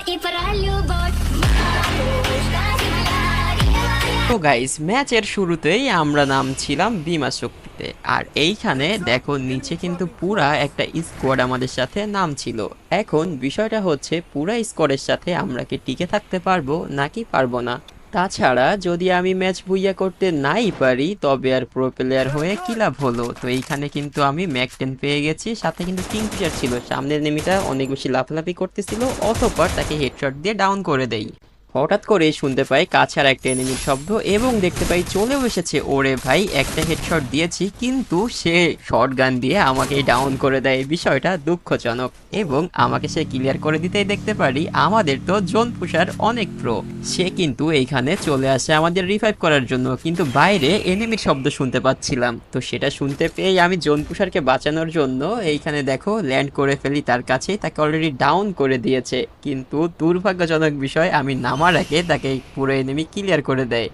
তো গাইস, ম্যাচের শুরুতেই আমরা নামছিলাম বিমা শক্তিতে, আর এইখানে দেখো নিচে কিন্তু পুরা একটা স্কোয়াড আমাদের সাথে নামছিল। এখন বিষয়টা হচ্ছে পুরা স্কোয়াডের সাথে আমরা কি টিকে থাকতে পারবো নাকি পারবো না। তাছাড়া যদি আমি ম্যাচ বুইয়া করতে নাই পারি তবে আর প্রো প্লেয়ার হয়ে কি লাভ হলো। তো এইখানে কিন্তু আমি ম্যাক 10 পেয়ে গেছি, সাথে কিন্তু কিংফিশার ছিল। সামনের নেমিটা অনেক বেশি লাফালাফি করতেছিল, অতঃপর তাকে হেডশট দিয়ে ডাউন করে দেই। হঠাৎ করে শুনতে পাই কাছে আর একটা এনিমির শব্দ এবং দেখতে পাই চলেও এসেছে। ওরে ভাই, একটা হেডশট দিয়েছি কিন্তু সে শর্ট গান দিয়ে আমাকে ডাউন করে দেয়। বিষয়টা দুঃখজনক এবং আমাকে সে ক্লিয়ার করে দিতেই দেখতে পারি আমাদের তো জোন পুষার অনেক প্রো। সে কিন্তু এইখানে চলে আসে আমাদের রিভাইভ করার জন্য, কিন্তু বাইরে এনিমির শব্দ শুনতে পাচ্ছিলাম। তো সেটা শুনতে পেয়ে আমি জোন পুষারকে বাঁচানোর জন্য এইখানে দেখো ল্যান্ড করে ফেলি তার কাছে। তাকে অলরেডি ডাউন করে দিয়েছে, কিন্তু দুর্ভাগ্যজনক বিষয় আমি নামার আগে তাকে পুরো এনিমি ক্লিয়ার করে দেয়।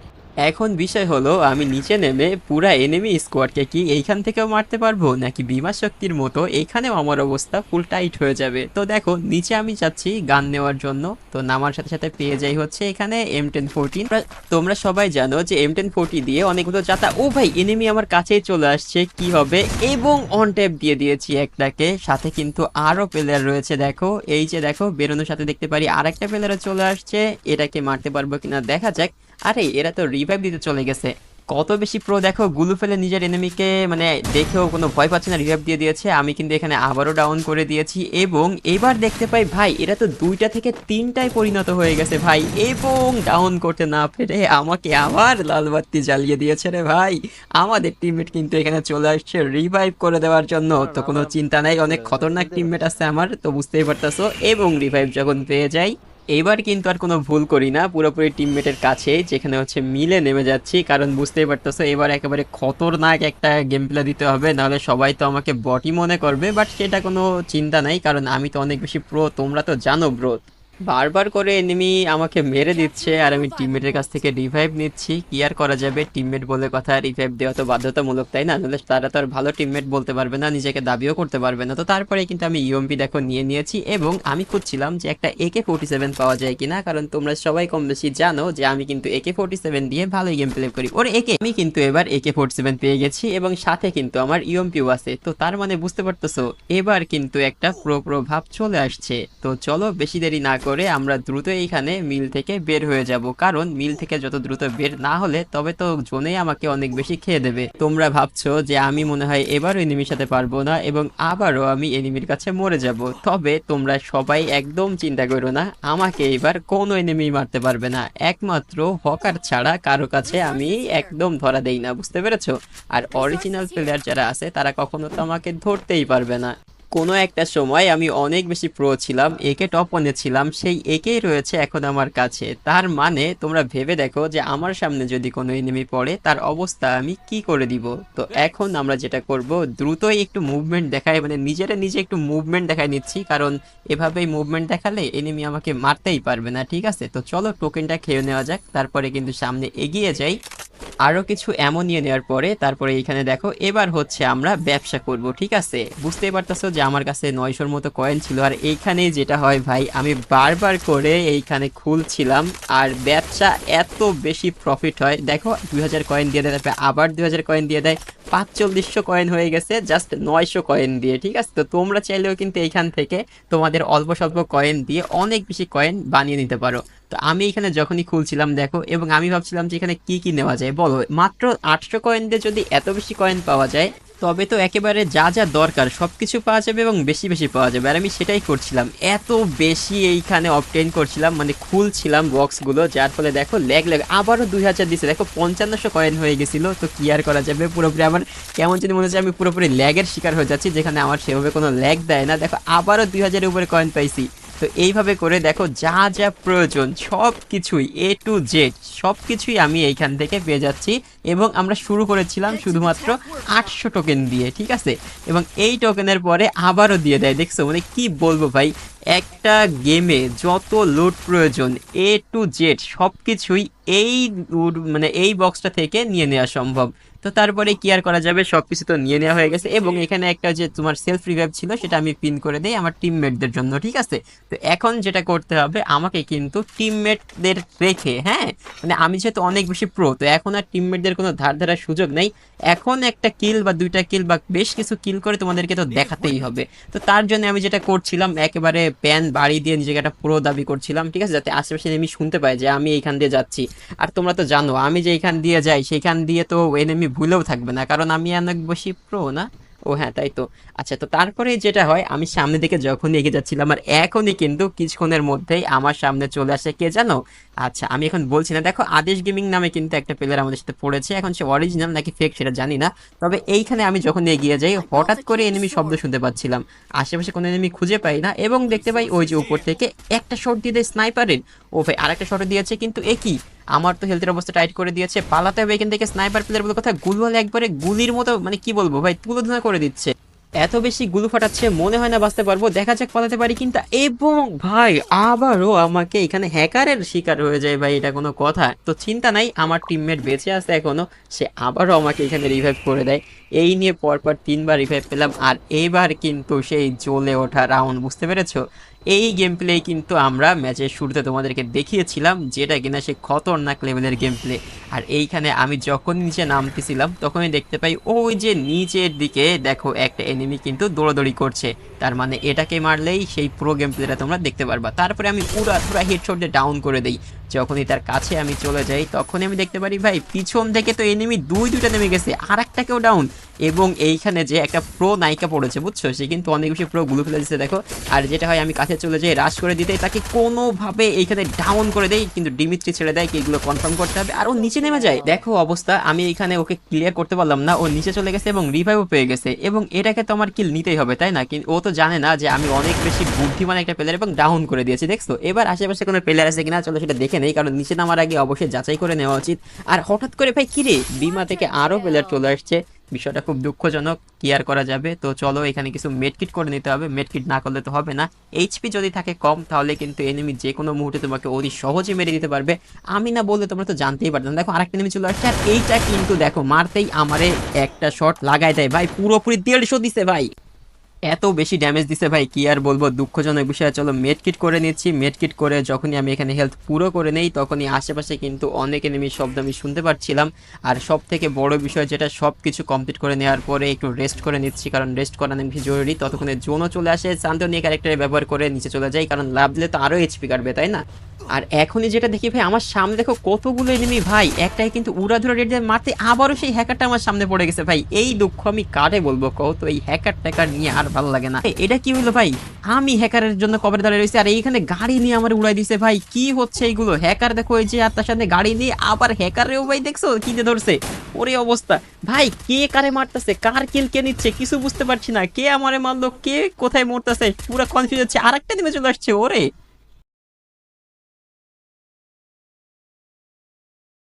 এখন বিষয় হলো আমি নিচে নেমে পুরা এনিমি স্কোয়াডকে কি এইখান থেকেও মারতে পারবো নাকি বিমা শক্তির মতো এইখানেও আমার অবস্থা ফুল টাইট হয়ে যাবে। তো দেখো নিচে আমি যাচ্ছি গান নেওয়ার জন্য, তো নামার সাথে সাথে পেয়ে যাই হচ্ছে এখানে M1014। তোমরা সবাই জানো যে M1040 দিয়ে অনেকগুলো যাতা। ও ভাই, এনিমি আমার কাছেই চলে আসছে, কি হবে, এবং অন ট্যাপ দিয়ে দিয়েছি একটাকে। সাথে কিন্তু আরো প্লেয়ার রয়েছে, দেখো এই যে দেখো বেরোনোর সাথে দেখতে পারি আর একটা প্লেয়ার চলে আসছে। এটাকে মারতে পারবো কিনা দেখা যাক। আরে এরা তো রিভাইভ দিতে চলে গেছে। কত বেশি প্রো দেখো, গুলু ফেলে নিজের এনিমিকে মানে দেখেও কোনো ভয় পাচ্ছে না, রিভাইভ দিয়ে দিয়েছে। আমি কিন্তু এখানে আবারও ডাউন করে দিয়েছি এবং এবার দেখতে পাই ভাই এরা তো 2টা থেকে 3টায় পরিণত হয়ে গেছে ভাই, এবং ডাউন করতে না পেরে আমাকে আবার লাল বাতি জ্বালিয়ে দিয়েছে রে ভাই। আমাদের টিমমেট কিন্তু এখানে চলে আসছে রিভাইভ করে দেওয়ার জন্য। তো কোনো চিন্তা নাই, অনেক খতরনাক টিমমেট আছে আমার, তো বুঝতেই পারতাছো। এবং রিভাইভ যখন পেয়ে যাই এইবার কিন্তু আর কোনো ভুল করি না, পুরোপুরি টিমমেটের কাছে যেখানে হচ্ছে মিলে নেমে যাচ্ছি, কারণ বুঝতেই পারতেছো এবার একেবারে খতরনাক একটা গেম প্লে দিতে হবে, নাহলে সবাই তো আমাকে বটই মনে করবে। বাট সেটা কোনো চিন্তা নাই, কারণ আমি তো অনেক বেশি প্রো, তোমরা তো জানো ব্রো। বারবার করে এনিমি আমাকে মেরে দিচ্ছে আর আমি টিমমেটের কাছ থেকে রিভাইভ নিচ্ছি। কি আর করা যাবে, টিমমেট বলে কথা, রিভাইভ দেওয়া তো বাধ্যতামূলক, তাই না? নাহলে তারা তো আর ভালো টিমমেট বলতে পারবে না, নিজেকে দাবিও করতে পারবে না। তো তারপরে কিন্তু আমি ইউএমপি দেখো নিয়ে নিয়েছি এবং আমি খুঁজছিলাম যে একটা AK-47 পাওয়া যায় কিনা, কারণ তোমরা সবাই কম বেশি জানো যে আমি কিন্তু AK-47 দিয়ে ভালোই গেম প্লে করি। ওর একে আমি কিন্তু এবার AK-47 পেয়ে গেছি এবং সাথে কিন্তু আমার ইউএমপিও আছে। তো তার মানে বুঝতে পারতেছো এবার কিন্তু একটা প্রো ভাব চলে আসছে। তো চলো বেশি দেরি না করে আমরা দ্রুত এইখানে মিল থেকে বের হয়ে যাব, কারণ মিল থেকে যত দ্রুত বের না হলে তবে তো জোনেই আমাকে অনেক বেশি খেয়ে দেবে। তোমরা ভাবছো যে আমি মনে হয় এবারও এনিমির সাথে পারবো না এবং আবারও আমি এনিমির কাছে মরে যাব, তবে তোমরা সবাই একদম চিন্তা করো না, আমাকে এবার কোনো এনিমি মারতে পারবে না, একমাত্র হকার ছাড়া কারো কাছে আমি একদম ধরা দেই না, বুঝতে পেরেছো? আর অরিজিনাল প্লেয়ার যারা আছে তারা কখনো তো আমাকে ধরতেই পারবে না। কোনো একটা সময় আমি অনেক বেশি প্রো ছিলাম, একে টপ 1-এ ছিলাম, সেই একেই রয়েছে এখন আমার কাছে। তার মানে তোমরা ভেবে দেখো যে আমার সামনে যদি কোনো এনিমি পড়ে তার অবস্থা আমি কি করে দিব। তো এখন আমরা যেটা করব, দ্রুতই একটু মুভমেন্ট দেখাই, মানে নিজে একটু মুভমেন্ট দেখাই নিচ্ছি, কারণ এভাবেই মুভমেন্ট দেখালে এনিমি আমাকে মারতেই পারবে না। ঠিক আছে, তো চলো টোকেনটা খেয়ে নেওয়া যাক, তারপরে কিন্তু সামনে এগিয়ে যাই। আরো কিছু এমন নিয়ে নেওয়ার পরে তারপরে এখানে দেখো এবার হচ্ছে আমরা ব্যবসা করব। ঠিক আছে, বুঝতেই পারতেছো যে আমার কাছে 900-র মতো কয়েন ছিল, আর এইখানে যেটা হয় ভাই আমি বারবার করে এইখানে খুলছিলাম আর ব্যবসা এত বেশি প্রফিট হয়। দেখো 2000 কয়েন দিয়ে দেয়, তারপরে আবার 2000 কয়েন দিয়ে দেয়, 4500 কয়েন হয়ে গেছে জাস্ট 900 কয়েন দিয়ে। ঠিক আছে, তো তোমরা চাইলেও কিন্তু এইখান থেকে তোমাদের অল্প স্বল্প কয়েন দিয়ে অনেক বেশি কয়েন বানিয়ে নিতে পারো। তো আমি এখানে যখনই খুলছিলাম দেখো, এবং আমি ভাবছিলাম যে এখানে কি কি নেওয়া যায় বলো, মাত্র 800 কয়েন দিয়ে যদি এত বেশি কয়েন পাওয়া যায় তবে তো একেবারে যা যা দরকার সবকিছু পাওয়া যাবে এবং বেশি বেশি পাওয়া যাবে। আর আমি সেটাই করছিলাম, এত বেশি এইখানে অবটেইন করছিলাম, মানে খুলছিলাম বক্সগুলো, যার ফলে দেখো ল্যাগ আবারও 2000 দিছে, দেখো 5500 কয়েন হয়ে গেছিলো। তো কি আর করা যাবে, পুরোপুরি আমার কেমন যদি মনে হচ্ছে আমি পুরোপুরি ল্যাগের শিকার হয়ে যাচ্ছি, যেখানে আমার সেভাবে কোনো ল্যাগ দেয় না। দেখো আবারও 2000-এর উপরে কয়েন পাইছি। তো এইভাবে করে দেখো যা যা প্রয়োজন সব কিছুই A to Z সব কিছুই আমি এইখান থেকে পেয়ে যাচ্ছি। এবং আমরা শুরু করেছিলাম শুধুমাত্র 800 টোকেন দিয়ে, ঠিক আছে, এবং এই টোকেনের পরে আবারও দিয়ে দেয়। দেখছো মানে কি বলবো ভাই, একটা গেমে যত লুট প্রয়োজন A to Z সব কিছুই এই মানে এই বক্সটা থেকে নিয়ে নেওয়া সম্ভব। তো তারপরে কি আর করা যাবে, সবকিছু তো নিয়ে নেওয়া হয়ে গেছে এবং এখানে একটা যে তোমার সেলফ রিভাইভ ছিল সেটা আমি পিন করে দেই আমার টিমমেটদের জন্য, ঠিক আছে। তো এখন যেটা করতে হবে আমাকে কিন্তু টিমমেটদের রেখে, হ্যাঁ মানে আমি যেহেতু অনেক বেশি প্রো, তো এখন আর টিমমেটদের কোনো ধার ধারার সুযোগ নেই। এখন একটা কিল বা দুইটা কিল বা বেশ কিছু কিল করে তোমাদেরকে তো দেখাতেই হবে। তো তার জন্য আমি যেটা করছিলাম একেবারে প্যান বাড়ি দিয়ে নিজেকে একটা প্রো দাবি করছিলাম, ঠিক আছে, যাতে আশেপাশে এনিমি শুনতে পায় যে আমি এইখান দিয়ে যাচ্ছি। আর তোমরা তো জানো আমি যে এইখান দিয়ে যাই সেইখান দিয়ে তো এনিমি ভুলেও থাকবে না, কারণ আমি অনেক বেশি প্রো না। ও হ্যাঁ তাই তো। আচ্ছা, তো তারপরে যেটা হয় আমি সামনে দিকে যখনই এগিয়ে যাচ্ছিলাম আর এখনই কিন্তু কিছুক্ষণের মধ্যেই আমার সামনে চলে আসে কে জানো? আচ্ছা আমি এখন বলছি না, দেখো আদেশ গেমিং নামে কিন্তু একটা প্লেয়ার আমাদের সাথে পড়েছে, এখন সে অরিজিনাল নাকি ফেক সেটা জানি না। তবে এইখানে আমি যখন এগিয়ে যাই হঠাৎ করে এনিমি শব্দ শুনতে পাচ্ছিলাম, আশেপাশে কোনো এনিমি খুঁজে পাই না এবং দেখতে পাই ওই যে উপর থেকে একটা শট দিয়ে দেয় স্নাইপারের। ও ভাই আরেকটা শট দিয়েছে, কিন্তু একই আমার তো হেলথের অবস্থা টাইট করে দিয়েছে, পালাতে হবে এখান থেকে। স্নাইপার প্লেয়ার বলে কথা, গুলো একবারে গুলির মতো মানে কি বলবো ভাই, তুলোধনা করে দিচ্ছে, এত বেশি গুলু ফাটাচ্ছে মনে হয় না বাঁচতে পারবো, দেখা যাক পালাতে পারি কিনা। এবং ভাই আবারও আমাকে এখানে হ্যাকারের শিকার হয়ে যায় ভাই, এটা কোনো কথা? তো চিন্তা নাই, আমার টিমমেট বেঁচে আছে এখনো, সে আবারও আমাকে এখানে রিভাইভ করে দেয়। এই নিয়ে পরপর 3বার রিভাইভ পেলাম আর এইবার কিন্তু সেই জ্বলে ওঠা রাউন্ড, বুঝতে পেরেছো? এই গেম প্লে কিন্তু আমরা ম্যাচের শুরুতে তোমাদেরকে দেখিয়েছিলাম, যেটা কিনা সে খতরনাক লেভেলের গেম প্লে। আর এইখানে আমি যখন নিচে নামতেছিলাম তখনই দেখতে পাই ওই যে নিচের দিকে দেখো একটা এনিমি কিন্তু দৌড়াদৌড়ি করছে, তার মানে এটাকে মারলেই সেই পুরো গেম প্লেটা তোমরা দেখতে পারবা। তারপরে আমি পুরা পুরা হেডশট দিয়ে ডাউন করে দেই। যখনই তার কাছে আমি চলে যাই তখনই আমি দেখতে পারি ভাই পিছন থেকে তো এনিমি দুইটা নেমে গেছে, আর একটাকেও ডাউন। এবং এইখানে যে একটা প্রো নায়িকা পড়েছে বুঝছো, সে কিন্তু অনেক বেশি প্রো গুলো ফেলে দিচ্ছে দেখো। আর যেটা হয় আমি কাছে চলে যাই রাশ করে দিতে, তাকে কোনোভাবে এইখানে ডাউন করে দেই, কিন্তু ডিমিত্রি ছেড়ে দেয় কি এগুলো কনফার্ম করতে হবে, আর ও নিচে নেমে যায়। দেখো অবস্থা, আমি এইখানে ওকে ক্লিয়ার করতে পারলাম না, ও নিচে চলে গেছে এবং রিভাইভও পেয়ে গেছে, এবং এটাকে তো আমার কিল নিতেই হবে তাই না? কিন্তু ও তো জানে না যে আমি অনেক বেশি বুদ্ধিমান একটা প্লেয়ার এবং ডাউন করে দিয়েছি, দেখছো? এবার আশেপাশে কোনো প্লেয়ার আছে কিনা চলো সেটা দেখে নেই, কারণ নিচে নামার আগে অবশ্যই যাচাই করে নেওয়া উচিত। আর হঠাৎ করে ভাই কিরে বিমা থেকে আরো প্লেয়ার চলে আসছে, বিষয়টা খুব দুঃখজনক, কি আর করা যাবে। তো চলো এখানে কিছু মেডকিট করে নিতে হবে, মেডকিট না করলে তো হবে না। এইচপি যদি থাকে কম তাহলে কিন্তু এনিমি যে কোনো মুহূর্তে তোমাকে অতি সহজে মেরে দিতে পারবে, আমি না বললে তোমরা তো জানতেই পারতাম। দেখো আরেকটা এনিমি চলে আসছে আর এইটা কিন্তু দেখো মারতেই আমারে একটা শট লাগাই দেয় ভাই, পুরোপুরি 150 দিছে ভাই, এত বেশি ড্যামেজ দিছে ভাই কি আর বলবো, দুঃখজনক বিষয়। চলো মেডকিট করে নিচ্ছি, মেডকিট করে যখনই আমি এখানে হেলথ পুরো করে নেই তখনই আশেপাশে কিন্তু অনেক এনিমির শব্দ আমি শুনতে পাচ্ছিলাম। আর সব থেকে বড় বিষয় যেটা, সব কিছু কমপ্লিট করে নেওয়ার পরে একটু রেস্ট করে নিচ্ছি, কারণ রেস্ট করা বেশি জরুরি। ততক্ষণে জোনও চলে আসে, শান্ত নিয়ে ক্যারেক্টারে ব্যবহার করে নিচে চলে যাই, কারণ লাভ দিলে তো আরও এইচপি কাটবে তাই না? আর এখনই যেটা দেখি ভাই আমার সামনে দেখো কতগুলো এনিমি ভাই, একটাই কিন্তু উড়াধুরা রেড দিয়ে মারতে আবারও সেই হ্যাকারটা আমার সামনে পড়ে গেছে ভাই। এই দুঃখ আমি কারে বলবো কও তো, এই হ্যাকার ট্যাকার নিয়ে আর ভালো লাগে না। এটা কি হলো ভাই, আমি হ্যাকারের জন্য কবরে দাঁড়িয়ে রয়েছি আর এইখানে গাড়ি নিয়ে আমার উড়াই দিছে ভাই, কি হচ্ছে এইগুলো? হ্যাকার দেখো এই যে, আর তার সাথে গাড়ি নিয়ে আবার হ্যাকারেও ভাই দেখছো কি যে ধরছে, ওরে অবস্থা ভাই। কে কারে মারতেছে, কার কিল কে নিচ্ছে কিছু বুঝতে পারছি না, কে আমারে মারলো, কে কোথায় মরতেছে, পুরো কনফিউজ হচ্ছে। আরেকটা নেমে চলে আসছে, ওরে